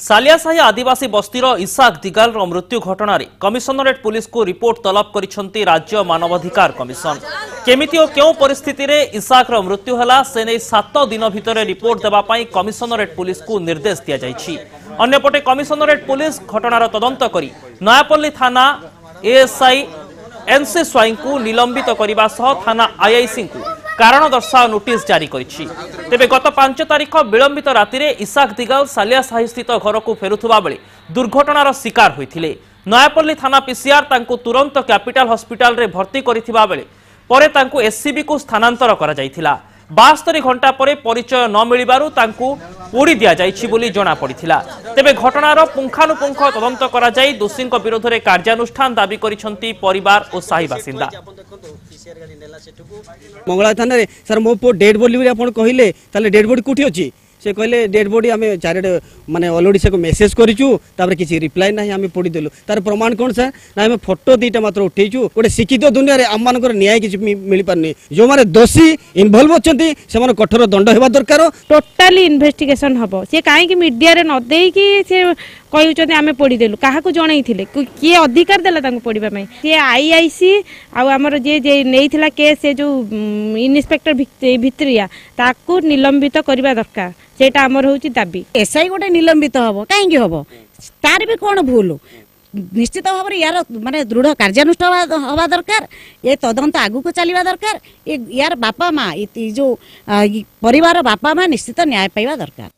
सालियासाही आदिवासी बस्तीर Isaac दिगाल मृत्यु घटना commissionerate police को रिपोर्ट तलब करिसेंती राज्य मानवाधिकार कमिशन। केमिति और क्यों परिस्थिति रे इसाक मृत्यु हला से नहीं 7 दिन भितर रिपोर्ट देबा पई कमिशनरेट पुलिस को निर्देश दिया जायछि। अन्यपटे कमिशनरेट पुलिस घटनार तदंत करी नयापल्ली थाना एएसआई एनसी स्वाई को निलंबित करने सह थाना आईआईसी को कारण दर्शाओ नोटिस जारी करिछि। तेबे गत 5 तारिख विलंबित राति रे इसाक दिगाल सालियासाही स्थित घर को फेरुथुबा बेले दुर्घटनार शिकार होइथिले। नयापल्ली थाना पीसीआर तांको तुरंत कैपिटल हॉस्पिटल रे भर्ती करिथिबा बेले परे तांको एससीबी को स्थानांतर करा जायथिला। 72 घंटा पर परिचय न मिलिबारु तांको पोड़ी दिया जायछि बोली जणा पड़िथिला। तेबे घटनार पुंखानुपुंख तदंत करा जाय दोषींक विरोध रे कार्यानुष्ठान दाबी करिसंती परिवार और साही बासिंदा। मंगला थाना रे सर मो पो डेड बॉडी आपण कहिले ताले डेड बॉडी कोठी अछि से कहले डेड बॉडी आम चारिड माने अलरेडी से मेसेज करिचु तापर किछि रिप्लाई नाही आम पड़ी देलु तार प्रमाण कोन सर ना आम फोटो दीटा मात्र उठेचु गोटे शिक्षित दुनिया रे आम मानकर न्याय किछि मिली पारनी जो माने दोषी इन्वॉल्व अछंती से माने कठोर दंड हेबा दरकार। टोटली इन्वेस्टिगेशन हबो से काहे कि मीडिया रे न देई कि से कहउचते आमे पड़ी देलु काहाकू जणैथिले किए अधिकार देला तांको पड़िबा में से आईआईसी आ हमर जे जे नेइथिला केस से जो इन्स्पेक्टर भित्रिया ताकू निलंबित करबा दरकार सेटा हमर होउची दाबी। एसआई गोटे निलंबित हबो काहेकि हबो तार भी कोन भूल निश्चित भाव में यार माने दृढ़ कार्यानुष्ठान हवा दरकार ये तदंत आगु को चलवा दरकार यार बापा माँ जो परिवार बापा माँ निश्चित न्याय पाइबा दरकार।